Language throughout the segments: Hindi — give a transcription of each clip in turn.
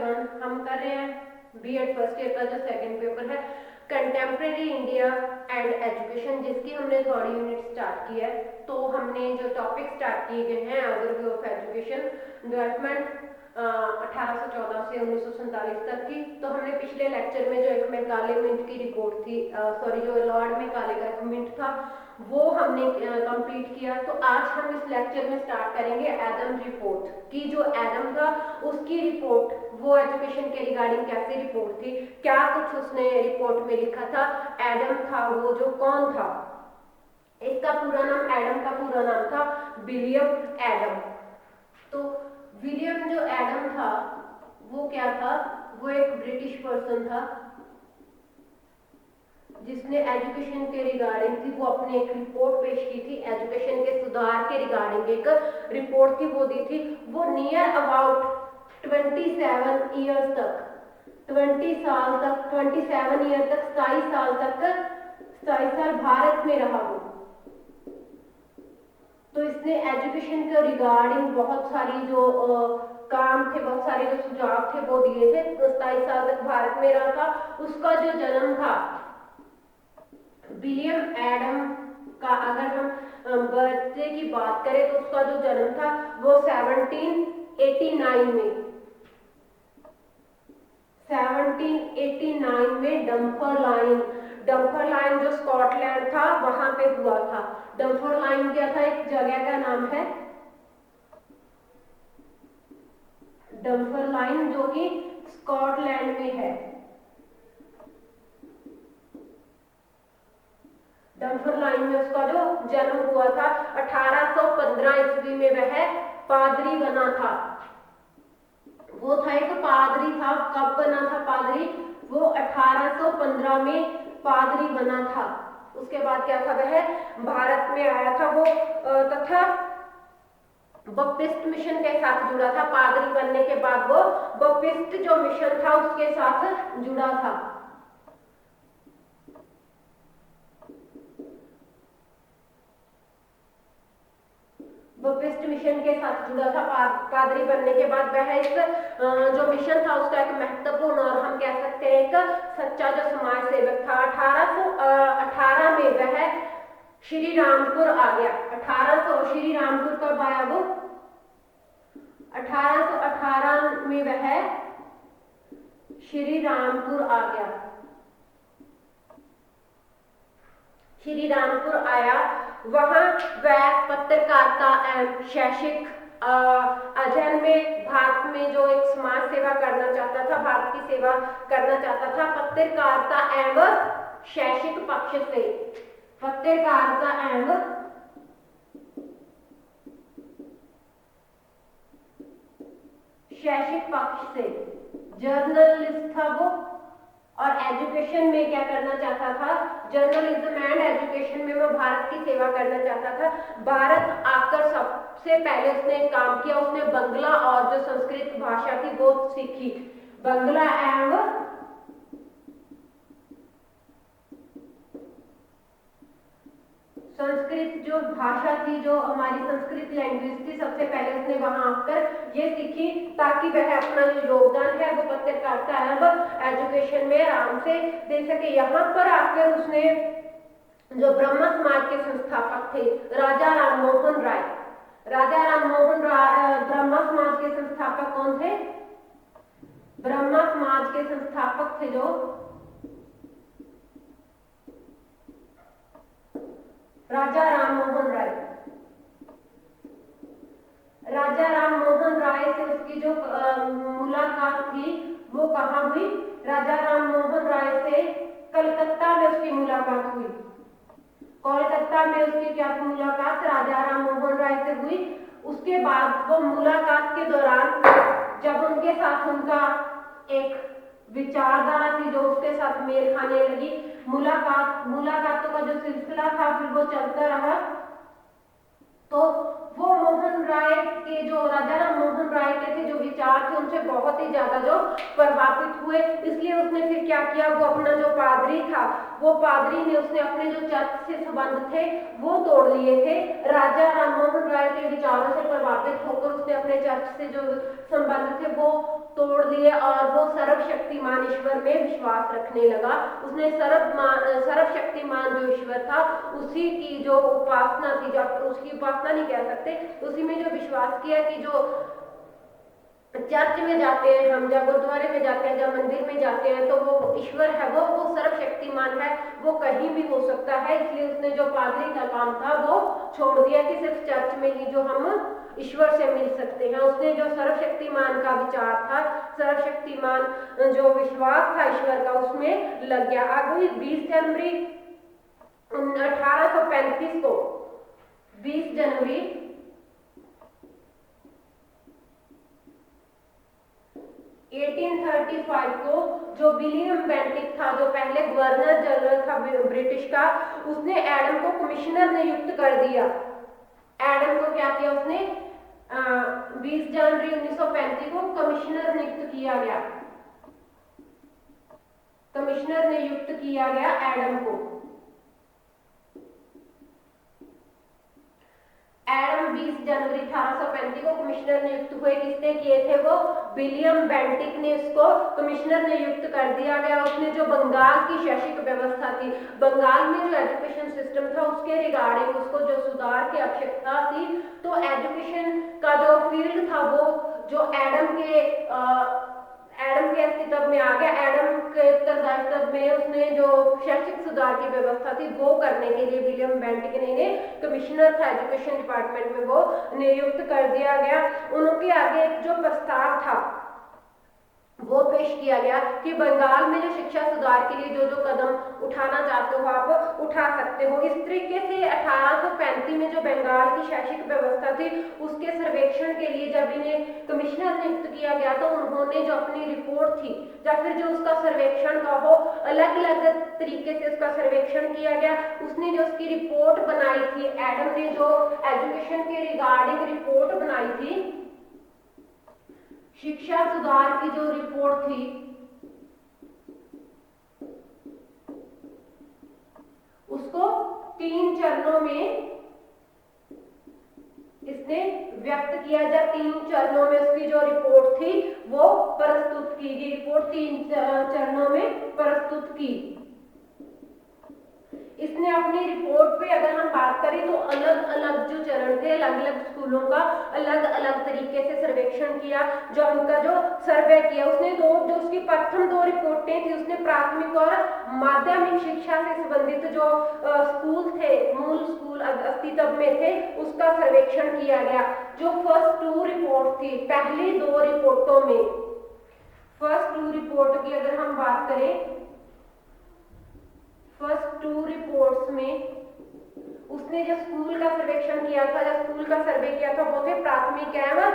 एवरीवन, हम कर रहे हैं बीएड फर्स्ट ईयर का जो सेकंड पेपर है कंटेम्प्रेरी इंडिया एंड एजुकेशन, जिसकी हमने थर्ड यूनिट स्टार्ट की है। तो हमने जो टॉपिक स्टार्ट किए गए हैं ओवरव्यू ऑफ एजुकेशन डेवलपमेंट 1814 से 1947 तक की। तो हमने पिछले लेक्चर में जो एक मैकाले मिंट की रिपोर्ट थी, जो लॉर्ड मैकाले का एक मिंट था, वो हमने कंप्लीट किया। तो आज हम इस लेक्चर में स्टार्ट करेंगे एडम रिपोर्ट की। जो एडम था उसकी रिपोर्ट, वो एजुकेशन के रिगार्डिंग कैसी रिपोर्ट थी, क्या कुछ उसने रिपोर्ट में लिखा था। एडम था वो जो कौन था, इसका पूरा नाम, एडम का पूरा नाम था विलियम एडम। तो विलियम जो एडम था वो क्या था, वो एक ब्रिटिश पर्सन था जिसने एजुकेशन के रिगार्डिंग थी वो अपनी एक रिपोर्ट पेश की थी। एजुकेशन के सुधार के रिगार्डिंग एक रिपोर्ट थी वो दी थी। वो नियर अबाउट 27 ईयर्स तक, 27 ईयर तक, 27 साल भारत में रहा वो। तो इसने एजुकेशन के रिगार्डिंग बहुत सारी जो काम थे, बहुत सारे जो सुझाव थे वो दिए थे। 27 साल तक भारत में रहा था। उसका जो जन्म था विलियम एडम का, अगर हम बर्थडे की बात करें तो उसका जो जन्म था वो 1789 में, 1789 में डम्फरलाइन जो स्कॉटलैंड था वहां पे हुआ था। डम्फरलाइन क्या था, एक जगह का नाम है डम्फरलाइन, जो कि स्कॉटलैंड में है। डम्फरलाइन में उसका जो जन्म हुआ था 1815 ईस्वी में वह पादरी बना था। वो था एक पादरी था। कब बना था पादरी, वो 1815 में पादरी बना था। उसके बाद क्या था, वह भारत में आया था वो, तथा बप्टिस्ट मिशन के साथ जुड़ा था। पादरी बनने के बाद वो बप्टिस्ट जो मिशन था उसके साथ जुड़ा था। बप्टिस्ट मिशन के साथ जुड़ा था। पादरी बनने के बाद वह इस जो मिशन था उसका एक महत्वपूर्ण और हम कह सकते हैं एक सच्चा जो समाज सेवक था। 1818 में वह श्री रामपुर आ गया। 1800 श्री रामपुर कब आया वो, 1818 में वह श्री रामपुर आ गया। श्री रामपुर आया, वहां वह पत्रकारिता एवं शैक्षिक अध्ययन में भारत में जो एक समाज सेवा करना चाहता था, भारत की सेवा करना चाहता था पत्रकारिता एवं शैक्षिक पक्ष से, पत्रकारिता एवं शैक्षिक पक्ष से जर्नलिस्ट था वो। और एजुकेशन में क्या करना चाहता था, जर्नलिज्म एंड एजुकेशन में वो भारत की सेवा करना चाहता था। भारत आकर सबसे पहले उसने काम किया, उसने बंगला और जो संस्कृत भाषा थी वो सीखी। बंगला एवं संस्कृत जो भाषा थी, जो हमारी संस्कृत लैंग्वेज थी, सबसे पहले उसने वहां आकर ये सीखी ताकि वह अपना जो योगदान है वो पत्रकारिता एवं एजुकेशन में आराम से दे सके। यहाँ पर आकर उसने जो ब्रह्म समाज के संस्थापक थे राजा राम मोहन राय, राजा राम मोहन राय ब्रह्म समाज के संस्थापक कौन थे, ब्रह्म समाज के संस्थापक थे जो राजा राम मोहन राय। राजा राम मोहन राय से उसकी जो मुलाकात थी वो कहाँ हुई, राजा राम मोहन राय से कलकत्ता में उसकी मुलाकात हुई। कोलकाता में उसकी क्या मुलाकात राजा राम मोहन राय से हुई। उसके बाद वो मुलाकात के दौरान जब उनके साथ उनका एक विचारधारा थी जो उसके साथ मेल खाने लगी, मुलाकातों का जो सिलसिला था फिर वो चलता रहा। तो वो मोहन राय के जो राजा राम मोहन राय के थे जो विचार थे उनसे बहुत ही ज्यादा जो प्रभावित हुए। इसलिए उसने फिर क्या किया, वो अपना जो पादरी था, वो पादरी ने उसने अपने जो चर्च से संबंध थे वो तोड़ लिए थे। राजा राम मोहन राय के विचारों से प्रभावित होकर उसने अपने चर्च से जो संबंध थे वो तोड़ दिए और वो सर्वशक्तिमान ईश्वर में विश्वास रखने लगा। उसने सर्वशक्तिमान जो ईश्वर था उसी की जो उपासना थी, जो उसकी उपासना नहीं कह सकते, उसी में जो विश्वास किया कि जो चर्च में जाते हैं हम, जब गुरुद्वारे में जाते हैं, जब मंदिर में जाते हैं, तो वो ईश्वर है, वो सर्वशक्तिमान है, वो कहीं भी हो सकता है। इसलिए उसने जो पादरी का काम था वो छोड़ दिया कि सिर्फ चर्च में ही जो हम ईश्वर से मिल सकते हैं। उसने जो सर्वशक्तिमान का विचार था, सर्वशक्तिमान जो विश्वास था ईश्वर का, उसमें लग गया। आगे 20 जनवरी 1835 को 20 जनवरी 1835 को जो विलियम बेंटिक था, जो पहले गवर्नर जनरल था ब्रिटिश का, उसने एडम को कमिश्नर नियुक्त कर दिया। एडम को क्या किया उसने, 20 जनवरी 1935 को कमिश्नर नियुक्त किया गया, कमिश्नर नियुक्त किया गया एडम को। एडम 20 जनवरी 1835 को कमिश्नर नियुक्त हुए। किसने किए थे वो, विलियम बेंटिक ने इसको कमिश्नर नियुक्त कर दिया गया। उसने जो बंगाल की शैक्षिक व्यवस्था थी, बंगाल में जो एजुकेशन सिस्टम था उसके रिगार्डिंग उसको जो सुधार की आवश्यकता थी, तो एजुकेशन का जो फील्ड था वो जो एडम के अस्तित्व में आ गया। एडम के उत्तरदायित्व में उसने जो शैक्षिक सुधार की व्यवस्था थी वो करने के लिए विलियम बेंटिक ने कमिश्नर था एजुकेशन डिपार्टमेंट में, वो नियुक्त कर दिया गया। उनके आगे एक जो प्रस्ताव था वो पेश किया गया कि बंगाल में जो शिक्षा सुधार के लिए जो जो कदम उठाना चाहते हो आप उठा सकते हो। इस तरीके से 1835 में जो बंगाल की शैक्षिक व्यवस्था थी उसके सर्वेक्षण के लिए जब इन्हें कमिश्नर नियुक्त किया गया, तो उन्होंने जो अपनी रिपोर्ट थी या फिर जो उसका सर्वेक्षण का हो, अलग अलग तरीके से उसका सर्वेक्षण किया गया। उसने जो उसकी रिपोर्ट बनाई थी, एडम ने जो एजुकेशन के रिगार्डिंग रिपोर्ट बनाई थी, शिक्षा सुधार की जो रिपोर्ट थी, उसको 3 चरणों में इसने व्यक्त किया। जब 3 चरणों में उसकी जो रिपोर्ट थी वो प्रस्तुत की गई। रिपोर्ट 3 चरणों में प्रस्तुत की। इसने अपनी रिपोर्ट पे अगर हम बात करें तो अलग अलग जो चरण थे, अलग अलग स्कूलों का अलग अलग तरीके से सर्वेक्षण किया, जो उनका जो सर्वे किया। उसने जो उसकी प्रथम 2 रिपोर्टें थी, उसने प्राथमिक और माध्यमिक शिक्षा से संबंधित जो स्कूल थे, मूल स्कूल अस्तित्व में थे, उसका सर्वेक्षण किया गया। जो फर्स्ट 2 रिपोर्ट थी, पहली 2 रिपोर्टों में, फर्स्ट 2 रिपोर्ट की अगर हम बात करें, फर्स्ट 2 रिपोर्ट्स में उसने जो स्कूल का सर्वेक्षण किया था, जो स्कूल का सर्वे किया था, वो थे प्राथमिक एवं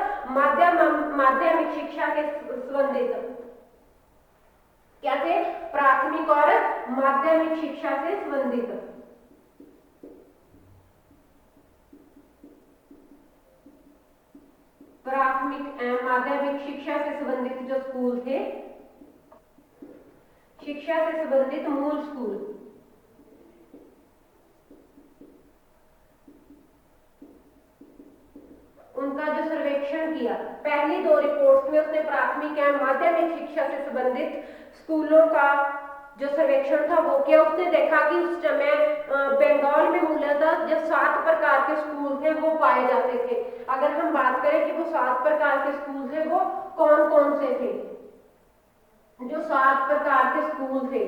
माध्यमिक शिक्षा के संबंधित। क्या थे, प्राथमिक और माध्यमिक शिक्षा से संबंधित। प्राथमिक एवं माध्यमिक शिक्षा से संबंधित जो स्कूल थे, शिक्षा से संबंधित मूल स्कूल, उनका जो सर्वेक्षण किया। पहली 2 रिपोर्ट्स में उसने प्राथमिक एवं माध्यमिक शिक्षा से संबंधित स्कूलों का जो सर्वेक्षण था वो किया। उसने देखा कि उस समय बंगाल में मूलतः जो 7 प्रकार के स्कूल थे वो पाए जाते थे। अगर हम बात करें कि वो 7 प्रकार के स्कूल थे वो कौन कौन से थे, जो 7 प्रकार के स्कूल थे,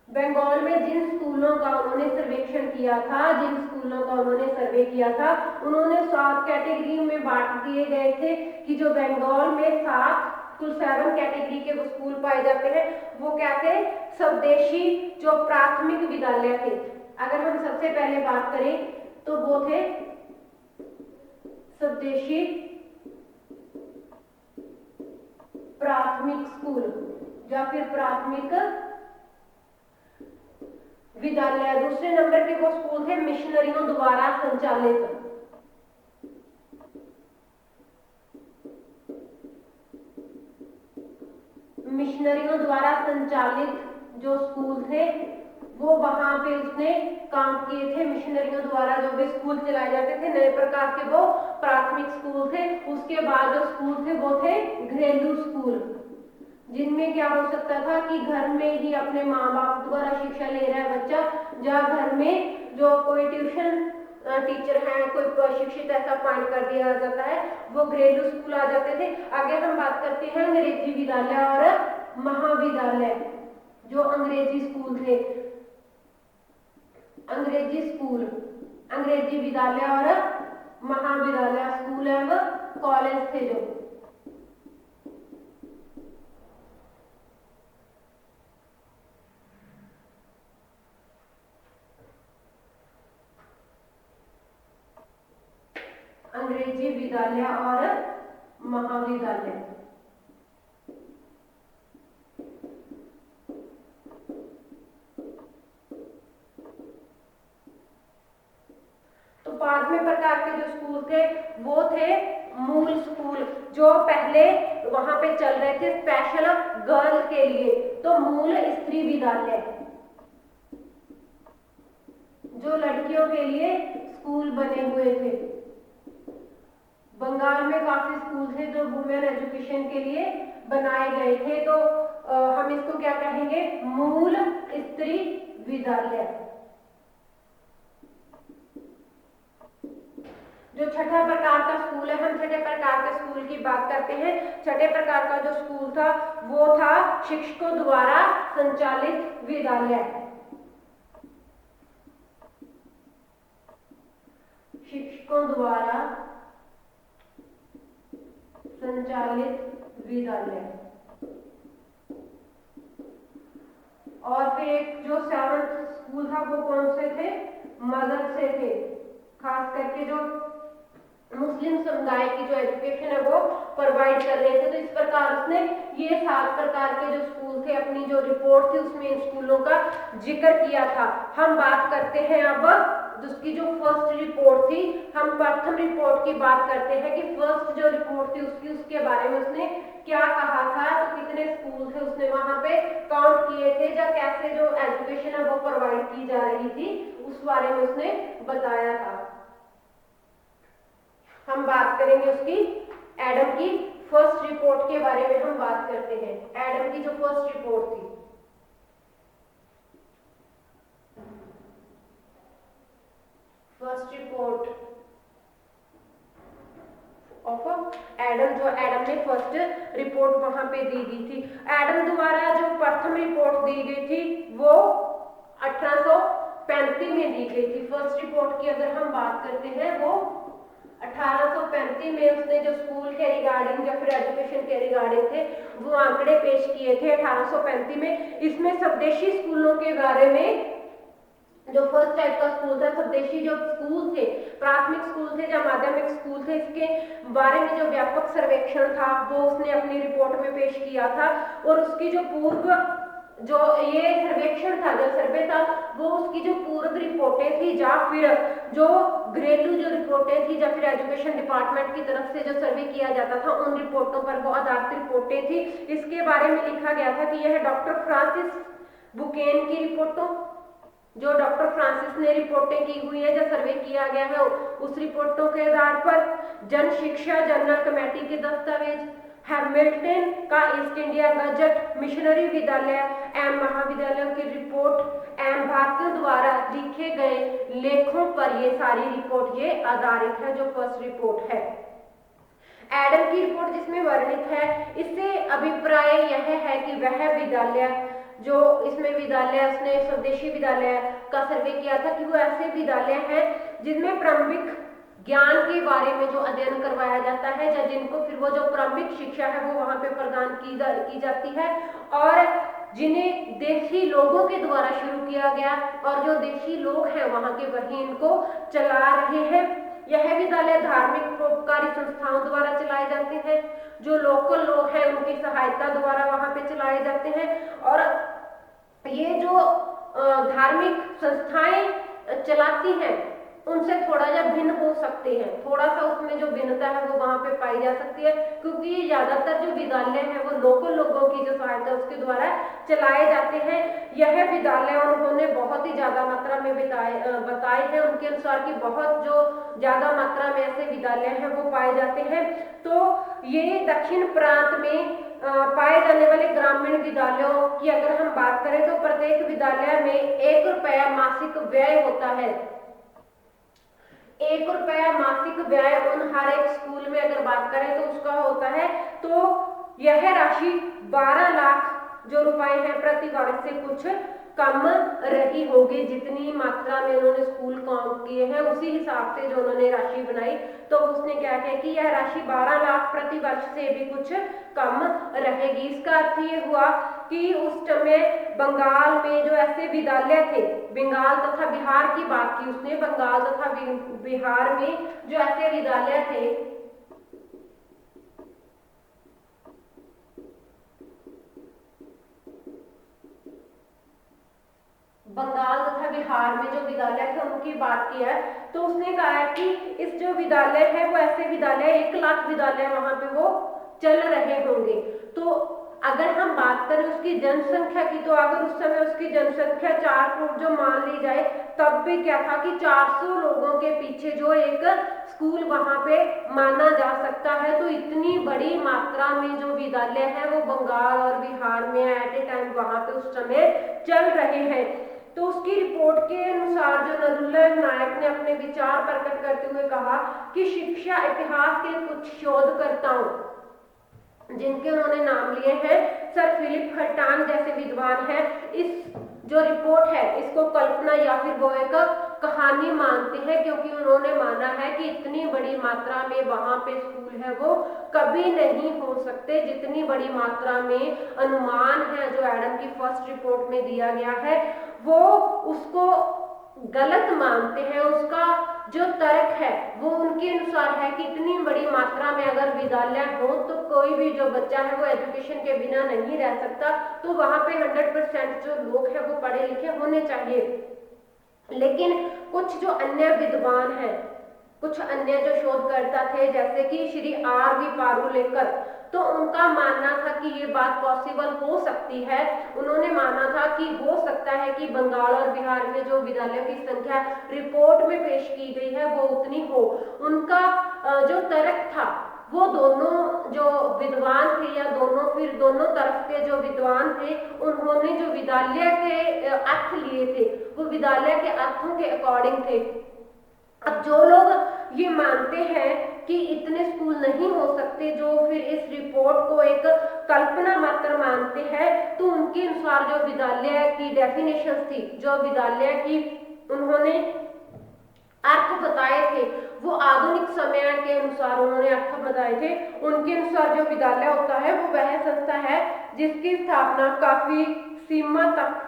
बंगाल में जिन स्कूलों का उन्होंने सर्वेक्षण किया था, जिन स्कूलों का उन्होंने सर्वे किया था, उन्होंने 7 कैटेगरी में बांट दिए गए थे कि जो बंगाल में कुल 7 कैटेगरी के वो स्कूल पाए जाते हैं। वो क्या थे, स्वदेशी जो प्राथमिक विद्यालय थे। अगर हम सबसे पहले बात करें तो वो थे स्वदेशी प्राथमिक स्कूल या फिर प्राथमिक विद्यालय। दूसरे नंबर के वो स्कूल थे मिशनरियों द्वारा संचालित। मिशनरियों द्वारा संचालित जो स्कूल थे वो वहां पे उसने काम किए थे। मिशनरियों द्वारा जो भी स्कूल चलाए जाते थे, नए प्रकार के वो प्राथमिक स्कूल थे। उसके बाद जो स्कूल थे वो थे घरेलू स्कूल, जिनमें क्या हो सकता था कि घर में ही अपने माँ बाप द्वारा शिक्षा ले रहा है बच्चा, या घर में जो कोई ट्यूशन टीचर है, कोई प्रशिक्षित ऐसा अपॉइंट कर दिया जाता है, वो घरेलू स्कूल आ जाते थे। आगे हम बात करते हैं अंग्रेजी विद्यालय और महाविद्यालय। जो अंग्रेजी स्कूल थे, अंग्रेजी विद्यालय और महाविद्यालय, स्कूल एवं कॉलेज थे जो। अंग्रेजी विद्यालय और महाविद्यालय। तो पांचवें प्रकार के जो स्कूल थे वो थे मूल स्कूल, जो पहले वहां पे चल रहे थे स्पेशल गर्ल के लिए। तो मूल स्त्री विद्यालय, जो लड़कियों के लिए स्कूल बने हुए थे। बंगाल में काफी स्कूल थे जो वुमेन एजुकेशन के लिए बनाए गए थे। तो हम इसको क्या कहेंगे, मूल स्त्री विद्यालय। जो छठा प्रकार का स्कूल है, हम छठे प्रकार के स्कूल की बात करते हैं। छठे प्रकार का जो स्कूल था वो था शिक्षकों द्वारा संचालित विद्यालय। शिक्षकों द्वारा संचालित विद्यालय। और फिर एक जो सेवंथ स्कूल था वो कौन से थे, मदरसे थे। खास करके जो मुस्लिम समुदाय की जो एजुकेशन है वो प्रोवाइड कर रहे थे। तो इस प्रकार उसने ये 7 प्रकार के जो स्कूल थे, अपनी जो रिपोर्ट थी उसमें इन स्कूलों का जिक्र किया था। हम बात करते हैं अब उसकी जो फर्स्ट रिपोर्ट थी, हम प्रथम रिपोर्ट की बात करते हैं कि फर्स्ट जो रिपोर्ट थी उसके बारे में उसने क्या कहा था। तो कितने स्कूल थे उसने वहां पे काउंट किए थे, या कैसे जो एजुकेशन है वो प्रोवाइड की जा रही थी उस बारे में उसने बताया था। हम बात करेंगे उसकी एडम की फर्स्ट रिपोर्ट के बारे में हम बात करते हैं। एडम की जो फर्स्ट रिपोर्ट थी, फर्स्ट रिपोर्ट ऑफ एडम, जो एडम ने फर्स्ट रिपोर्ट वहां पे दी थी। एडम द्वारा जो प्रथम रिपोर्ट दी गई थी वो 1835 में दी गई थी। फर्स्ट रिपोर्ट की अगर हम बात करते हैं वो 1835 में उसने जो स्कूल के रिगार्डिंग या फिर एजुकेशन के रिगार्डिंग थे वो आंकड़े पेश किए थे 1835 में। इसमें स्वदेशी स्कूलों के बारे में, जो फर्स्ट टाइप का स्कूल था, स्वदेशी जो स्कूल थे, प्राथमिक स्कूल थे या माध्यमिक स्कूल थे, इसके बारे में जो व्यापक सर्वेक्षण था वो उसने अपनी रिपोर्ट में पेश किया था। और उसकी जो पूर्व जो ये सर्वेक्षण था, जो सर्वे था, वो उसकी जो पूर्व रिपोर्टें थी या फिर जो घरेलू जो रिपोर्टें थी या फिर एजुकेशन डिपार्टमेंट की तरफ से जो सर्वे किया जाता था उन रिपोर्टों पर वो आधारित रिपोर्टें थी। इसके बारे में लिखा गया था कि यह डॉक्टर फ्रांसिस बुकेन की रिपोर्टों, जो डॉक्टर फ्रांसिस ने रिपोर्टें की हुई है, जो सर्वे किया गया है, उस रिपोर्टों के आधार पर जन शिक्षा जनरल कमेटी के दस्तावेज, हैमिल्टन का ईस्ट इंडिया गजट, मिशनरी विद्यालय एवं महाविद्यालयों की रिपोर्ट एवं भारतीयों द्वारा लिखे गए लेखों पर ये सारी रिपोर्ट ये आधारित है, जो फर्स्ट रिपोर्ट है। एडम की रिपोर्ट जिसमें वर्णित है, इससे अभिप्राय यह है कि वह विद्यालय जो इसमें विद्यालय उसने स्वदेशी विद्यालय का सर्वे किया था कि वो ऐसे विद्यालय हैं जिनमें प्रारंभिक ज्ञान के बारे में जो अध्ययन करवाया जाता है, या जिनको फिर वो जो प्रारंभिक शिक्षा है वो वहां पे प्रदान की जाती है, और जिन्हें देशी लोगों के द्वारा शुरू किया गया, और जो देशी लोग हैं वहां के वही इनको चला रहे हैं। यह विद्यालय धार्मिक परोपकारी संस्थाओं द्वारा चलाए जाते हैं, जो लोकल लोग हैं उनकी सहायता द्वारा वहां पे चलाए जाते हैं। और ये जो धार्मिक संस्थाएं चलाती हैं उनसे थोड़ा या भिन्न हो सकते हैं, थोड़ा सा उसमें जो भिन्नता है वो वहाँ पे पाई जा सकती है, क्योंकि ये ज्यादातर जो विद्यालय है वो लोकल लोगों की जो सहायता उसके द्वारा चलाए जाते हैं। यह विद्यालय उन्होंने बहुत ही ज्यादा मात्रा में बताए हैं, उनके अनुसार कि बहुत जो ज्यादा मात्रा में ऐसे विद्यालय हैं वो पाए जाते हैं। तो ये दक्षिण प्रांत में पाए जाने वाले ग्रामीण विद्यालयों की अगर हम बात करें तो प्रत्येक विद्यालय में 1 रुपया मासिक व्यय होता है। 1 रुपया मासिक व्यय उन हर एक स्कूल में अगर बात करें तो उसका होता है। तो यह राशि 12 लाख जो रुपए हैं प्रति वर्ष से कुछ कम रही होगी, जितनी मात्रा में उन्होंने स्कूल काउंट किए हैं उसी हिसाब से जो उन्होंने राशि बनाई, तो उसने क्या किया कि यह राशि 12 लाख प्रति वर्ष से भी कुछ कम रहेगी। इसका अर्थ ये हुआ कि उस समय बंगाल में जो ऐसे विद्यालय थे, बंगाल तथा बिहार की बात की उसने, बंगाल तथा बिहार में जो ऐसे विद्यालय थे, बंगाल तथा बिहार में जो विद्यालय थे उनकी बात की है, तो उसने कहा है कि इस जो विद्यालय है वो ऐसे विद्यालय 1 लाख विद्यालय वहां पे वो चल रहे होंगे। तो अगर हम बात करें उसकी जनसंख्या की, तो अगर उस समय उसकी जनसंख्या 4 करोड़ जो मान ली जाए, तब भी क्या था कि 400 लोगों के पीछे जो एक स्कूल वहां पे माना जा सकता है। तो इतनी बड़ी मात्रा में जो विद्यालय है वो बंगाल और बिहार में एट ए टाइम वहां पे उस समय चल रहे हैं। तो उसकी रिपोर्ट के अनुसार जो नरूला नायक ने अपने विचार प्रकट करते हुए कहा कि शिक्षा इतिहास के कुछ शोधकर्ताओं जिनके उन्होंने नाम लिए हैं, सर फिलिप खरटान जैसे विद्वान हैं, इस जो रिपोर्ट है इसको कल्पना या फिर वो एक कहानी मानते हैं, क्योंकि उन्होंने माना है कि इतनी बड़ी मात्रा में वहां पे स्कूल है वो कभी नहीं हो सकते, जितनी बड़ी मात्रा में अनुमान है जो एडम की फर्स्ट रिपोर्ट में दिया गया है वो उसको गलत मानते हैं। उसका जो तर्क है वो उनके अनुसार है कि इतनी बड़ी मात्रा में अगर विद्यालय हो तो कोई भी जो बच्चा है वो एजुकेशन के बिना नहीं रह सकता, तो वहां पे 100% जो लोग हैं वो पढ़े लिखे होने चाहिए। लेकिन कुछ जो अन्य विद्वान हैं, कुछ अन्य जो शोधकर्ता थे जैसे कि श्री R.V. पारुलेकर, तो उनका मानना था कि ये बात पॉसिबल हो सकती है। उन्होंने माना था कि हो सकता है कि बंगाल और बिहार में जो विद्यालयों की संख्या रिपोर्ट में पेश की गई है वो उतनी हो। उनका जो तर्क था वो दोनों जो विद्वान थे या दोनों तरफ के जो विद्वान थे उन्होंने जो विद्यालय के अर्थ लिए थे वो विद्यालय के अर्थों के अकॉर्डिंग थे। अब जो लोग ये मानते हैं कि इतने स्कूल नहीं हो सकते, जो फिर इस रिपोर्ट को एक कल्पना मात्र मानते हैं, तो उनके अनुसार जो विद्यालय की डेफिनेशन थी, जो विद्यालय की उन्होंने अर्थ बताए थे वो आधुनिक समय के अनुसार उन्होंने अर्थ बताए थे। उनके अनुसार जो विद्यालय होता है वो वह संस्था है जिसकी स्थापना काफी सीमा तक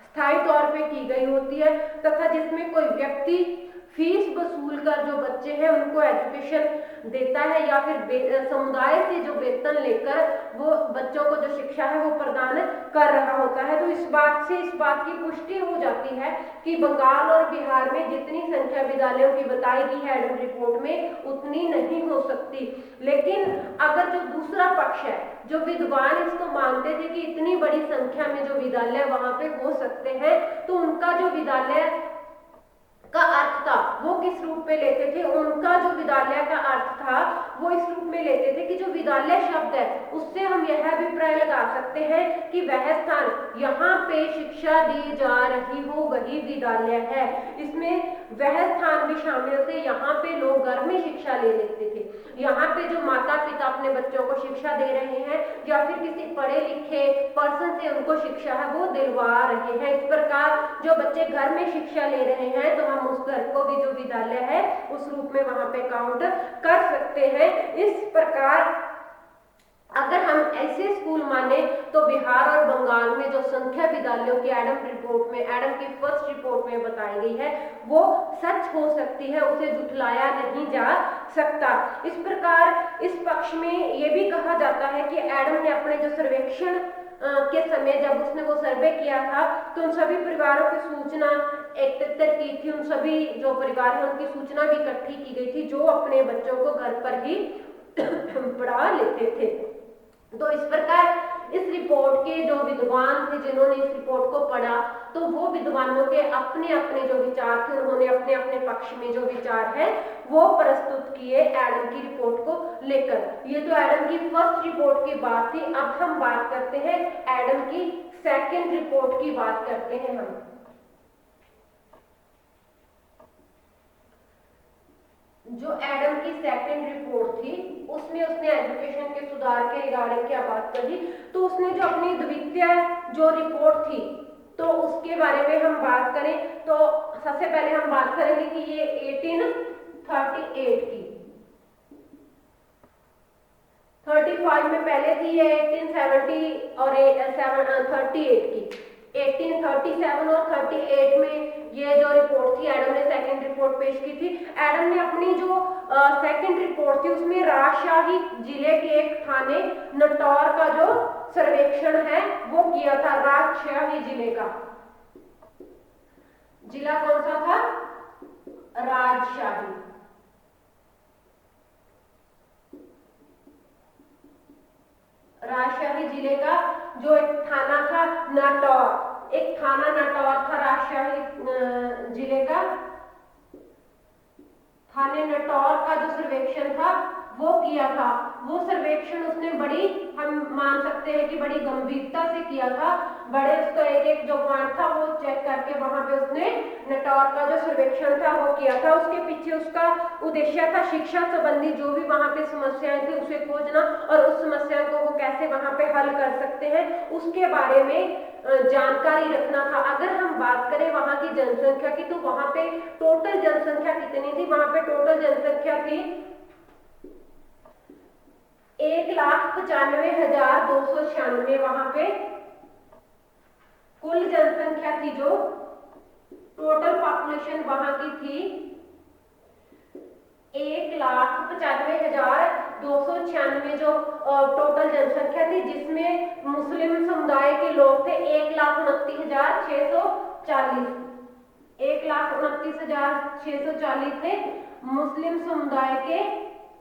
स्थायी तौर पे की गई होती है तथा जिसमें कोई व्यक्ति फीस वसूल कर जो बच्चे हैं उनको एजुकेशन देता है या फिर समुदाय से जो वेतन लेकर वो बच्चों को जो शिक्षा है वो प्रदान कर रहा होता है। तो इस बात की पुष्टि हो जाती है कि बंगाल और बिहार में जितनी संख्या विद्यालयों की बताई गई है एडम रिपोर्ट में उतनी नहीं हो सकती। लेकिन अगर जो दूसरा पक्ष है, जो विद्वान इसको मानते थे कि इतनी बड़ी संख्या में जो विद्यालय वहां पे हो सकते हैं, तो उनका जो विद्यालय का अर्थ था वो किस रूप में लेते थे, उनका जो विद्यालय का अर्थ था वो इस रूप में लेते थे कि जो विद्यालय शब्द है उससे हम यह अभिप्राय लगा सकते हैं कि वह स्थान यहाँ पे शिक्षा दी जा रही हो वही विद्यालय है। इसमें वह स्थान भी शामिल थे यहाँ पे लोग घर में शिक्षा ले लेते थे, यहाँ पे जो माता पिता अपने बच्चों को शिक्षा दे रहे हैं या फिर किसी पढ़े लिखे पर्सन से उनको शिक्षा है वो दिलवा रहे हैं। इस प्रकार जो बच्चे घर में शिक्षा ले रहे हैं तो हम उस घर को भी जो विद्यालय है उस रूप में वहां पे काउंट कर सकते हैं। इस प्रकार अगर हम ऐसे स्कूल माने तो बिहार और बंगाल में जो संख्या विद्यालयों की एडम की फर्स्ट रिपोर्ट में बताई गई है वो सच हो सकती है, उसे झुठलाया नहीं जा सकता। इस प्रकार इस पक्ष में ये भी कहा जाता है कि एडम ने अपने जो सर्वेक्षण के समय जब उसने वो सर्वे किया था तो उन सभी परिवारों की सूचना एकत्र की थी, उन सभी जो परिवार है उनकी सूचना भी इकट्ठी की गई थी जो अपने बच्चों को घर पर ही पढ़ा लेते थे। तो इस प्रकार इस रिपोर्ट के जो विद्वान थे जिन्होंने इस रिपोर्ट को पढ़ा, तो वो विद्वानों के अपने अपने जो विचार थे, उन्होंने अपने अपने पक्ष में जो विचार है वो प्रस्तुत किए एडम की रिपोर्ट को लेकर। ये तो एडम की फर्स्ट रिपोर्ट की बात थी। अब हम बात करते हैं एडम की सेकंड रिपोर्ट की बात करते हैं हम। जो एडम की सेकंड रिपोर्ट थी उसमें उसने एजुकेशन के सुधार के रिगार्डिंग क्या बात करी, तो उसने जो अपनी द्वितीय जो रिपोर्ट थी तो उसके बारे में हम बात करें तो सबसे पहले हम बात करेंगे कि ये 1838 की, 35 में पहले थी, ये 1870 और 38 की। 1837 और 38 में ये जो रिपोर्ट थी एडम ने सेकंड रिपोर्ट पेश की थी। एडम ने अपनी जो सेकंड रिपोर्ट थी उसमें राजशाही जिले के एक थाने नटौर का जो सर्वेक्षण है वो किया था। राजशाही जिले का जिला कौन सा था? राजशाही। राजशाही जिले का जो एक थाना था नटौर, एक थाना नटौर था राजशाही जिले का। थाने नटौर का जो सर्वेक्षण था वो किया था। वो सर्वेक्षण उसने बड़ी, हम मान सकते हैं कि बड़ी गंभीरता से किया था। बड़े उसका एक एक जो पॉइंट था वो चेक करके वहां पे उसने नटौर का जो सर्वेक्षण था वो किया था। उसके पीछे उसका उद्देश्य था शिक्षा संबंधी जो भी वहां पे समस्याएं थी उसे खोजना और उस समस्या को वो कैसे वहां पे हल कर सकते हैं उसके बारे में जानकारी रखना था। अगर हम बात करें वहां की जनसंख्या की तो वहां पे टोटल जनसंख्या कितनी थी? वहां पे टोटल जनसंख्या थी 1,95,296। वहां पे कुल जनसंख्या थी जो टोटल पॉपुलेशन वहां की थी 1,95,296 जो टोटल जनसंख्या थी, जिसमें मुस्लिम समुदाय के लोग थे 1,29,640। 1,29,640 थे मुस्लिम समुदाय के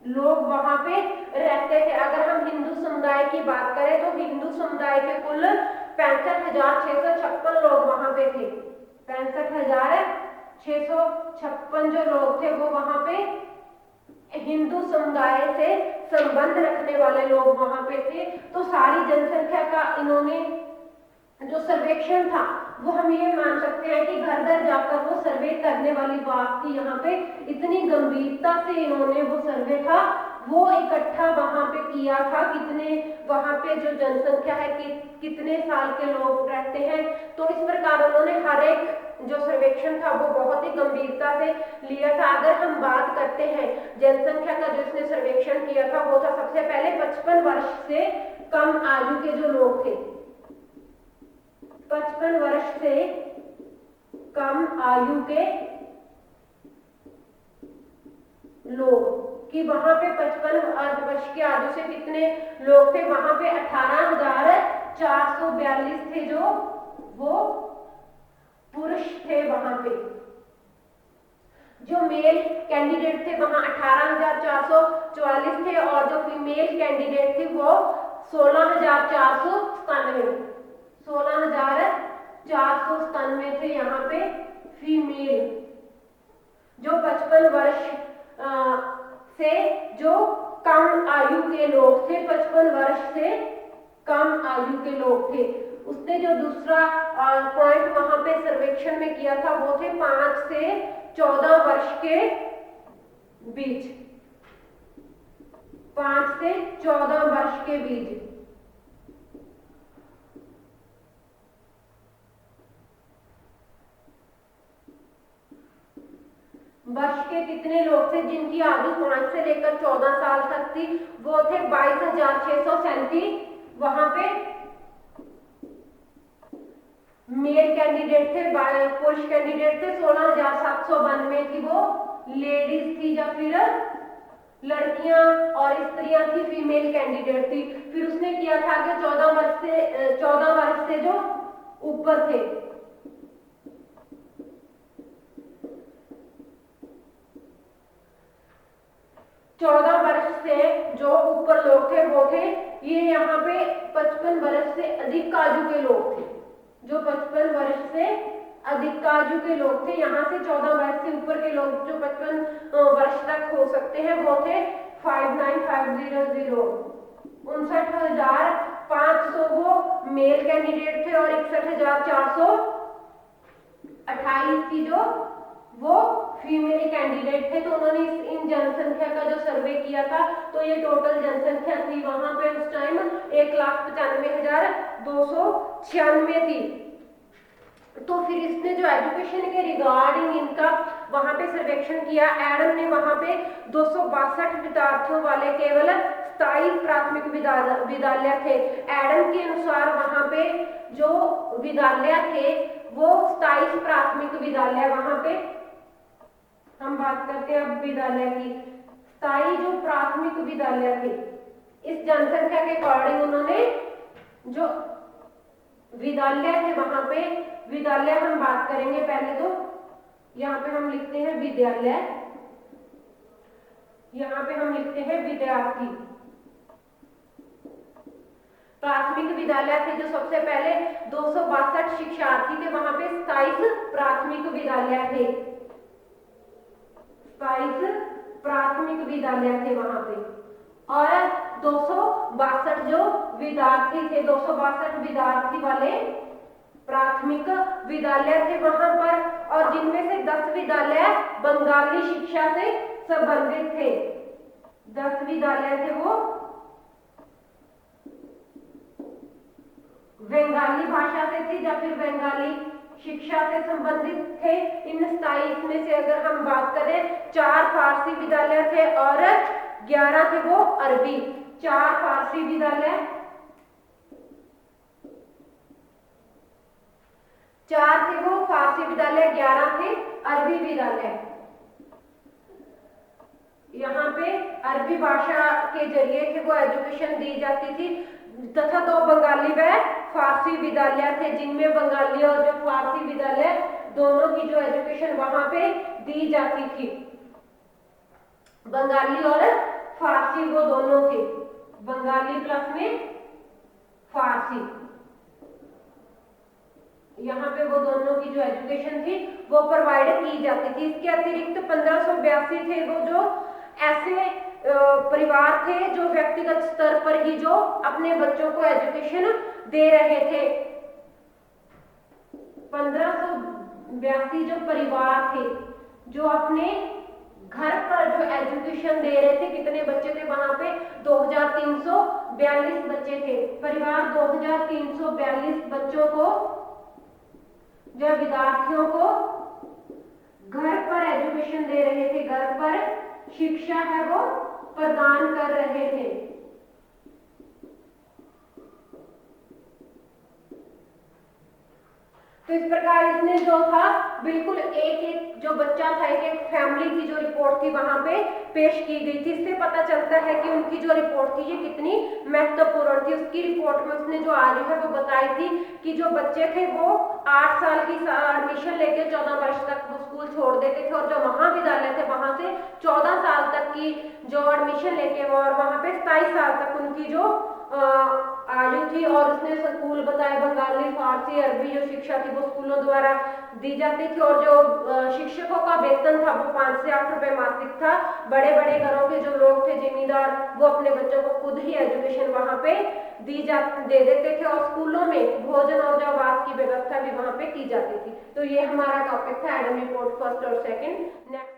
लोग वहां पे रहते थे। अगर हम हिंदू समुदाय की बात करें तो हिंदू समुदाय के कुल 65,656 लोग वहां पे थे। 65,656 जो लोग थे वो वहां पे हिंदू समुदाय से संबंध रखने वाले लोग वहां पे थे। तो सारी जनसंख्या का इन्होंने जो सर्वेक्षण था वो हम ये मान सकते हैं कि घर घर जाकर वो सर्वे करने वाली बात थी। यहाँ पे इतनी गंभीरता से इन्होंने वो सर्वे था वो इकट्ठा वहां पे किया था, कितने वहां पे जो जनसंख्या है कि कितने साल के लोग रहते हैं। तो इस प्रकार उन्होंने हर एक जो सर्वेक्षण था वो बहुत ही गंभीरता से लिया था। अगर हम बात करते हैं जनसंख्या का जो इसने सर्वेक्षण किया था वो था सबसे पहले 55 वर्ष से कम आयु के जो लोग थे, 55 वर्ष से कम आयु के लोग कि वहां पे 55 वर्ष की आयु से कितने लोग थे? वहां पे 18,442 थे जो वो पुरुष थे। वहां पे जो मेल कैंडिडेट थे वहां 18,444 थे और जो फीमेल कैंडिडेट थी वो 16,497 थे यहाँ पे फीमेल। जो 55 वर्ष से जो कम आयु के लोग थे, 55 वर्ष से कम आयु के लोग थे। उसने जो दूसरा पॉइंट वहां पे सर्वेक्षण में किया था वो थे 5 से 14 वर्ष के बीच, 5 से 14 वर्ष के बीच। वर्ष के कितने लोग थे जिनकी आयु 5 से लेकर 14 साल तक थी? वो थे 22,637। वहां पे मेल कैंडिडेट थे, पुरुष कैंडिडेट थे 16,792 थी वो लेडीज थी या फिर लड़कियां और स्त्रियां थी, फीमेल कैंडिडेट थी। फिर उसने किया था कि 14 वर्ष से जो ऊपर थे 14 वर्ष से जो ऊपर लोग थे वो थे, ये यहाँ पे 55 वर्ष से अधिक आयु के लोग थे। जो 55 वर्ष से अधिक आयु के लोग थे, यहाँ से 14 वर्ष से ऊपर के लोग जो 55 वर्ष तक हो सकते हैं वो थे 59500, 59,500 वो मेल कैंडिडेट थे और 61,428 की जो वो फीमेल कैंडिडेट थे। तो उन्होंने इन जनसंख्या का जो सर्वे किया था तो ये टोटल जनसंख्या थी वहां पे उस टाइम 1,95,296 थी। तो फिर इसने जो एजुकेशन के रिगार्डिंग इनका वहां पे सर्वेक्षण किया। एडम ने वहां पे 262 विद्यार्थियों वाले केवल 27 प्राथमिक विद्यालय थे। एडम के अनुसार वहां पे जो विद्यालय थे वो 27 प्राथमिक विद्यालय, वहां पे हम बात करते हैं अब विद्यालय की, 27 जो प्राथमिक विद्यालय थे। इस जनसंख्या के अकॉर्डिंग उन्होंने जो विद्यालय थे वहां पे, विद्यालय हम बात करेंगे पहले तो यहाँ पे हम लिखते हैं विद्यालय, यहाँ पे हम लिखते हैं विद्यार्थी। प्राथमिक विद्यालय थे जो सबसे पहले 262 शिक्षार्थी थे, वहां पे 27 प्राथमिक विद्यालय थे, 27 प्राथमिक विद्यालय थे वहां पे, और 262 जो विद्यार्थी थे, 262 विद्यार्थी वाले प्राथमिक विद्यालय थे वहां पर, और जिनमें से 10 विद्यालय बंगाली शिक्षा से संबंधित थे। 10 विद्यालय थे वो बंगाली भाषा से थे या फिर बंगाली शिक्षा से संबंधित थे। इन 27 में से अगर हम बात करें 4 फारसी विद्यालय थे और 11 थे वो अरबी। 4 फारसी विद्यालय, 4 थे वो फारसी विद्यालय, 11 थे अरबी विद्यालय। यहाँ पे अरबी भाषा के जरिए थे वो एजुकेशन दी जाती थी, तथा 2 बंगाली व फारसी विद्यालय थे, जिनमें बंगाली और जो फारसी विद्यालय दोनों की जो एजुकेशन वहां पे दी जाती थी। बंगाली और फारसी वो दोनों थे, बंगाली प्लस में फारसी, यहाँ पे वो दोनों की जो एजुकेशन थी वो प्रोवाइड की जाती थी। इसके अतिरिक्त 1582 थे वो जो ऐसे परिवार थे जो व्यक्तिगत स्तर पर ही जो अपने बच्चों को एजुकेशन दे रहे थे। 1582 जो परिवार थे जो अपने घर पर जो एजुकेशन दे रहे थे, कितने बच्चे थे वहां पे 2342 बच्चे थे। परिवार 2342 बच्चों को जो विद्यार्थियों को घर पर एजुकेशन दे रहे थे, घर पर शिक्षा है वो प्रदान कर रहे थे। तो इस प्रकार इसने जो था बिल्कुल एक जो बच्चा था, एक फैमिली की जो रिपोर्ट थी वहां पे पेश की गई थी। इससे पता चलता है कि उनकी जो रिपोर्ट थी ये कितनी महत्वपूर्ण थी। उसकी रिपोर्ट में उसने जो आयु है वो बताई थी कि जो बच्चे थे वो 8 साल की एडमिशन लेके 14 वर्ष तक वो स्कूल छोड़ देते थे, और जो महाविद्यालय थे वहां से 14 साल तक की जो एडमिशन लेके और वहां पे 27 साल तक उनकी जो आयु थी। और उसने स्कूल बताए बंगाली, फारसी, अरबी जो शिक्षा थी वो स्कूलों द्वारा दी जाती थी, और जो शिक्षकों का वेतन था वो 5 से 8 रुपए मासिक था। बड़े बड़े घरों के जो लोग थे जिम्मेदार, वो अपने बच्चों को खुद ही एजुकेशन वहां पे दे देते थे, और स्कूलों में भोजन और जो आवास की व्यवस्था भी वहां पे की जाती थी। तो ये हमारा टॉपिक था एडम रिपोर्ट फर्स्ट और सेकंड। नेक्स्ट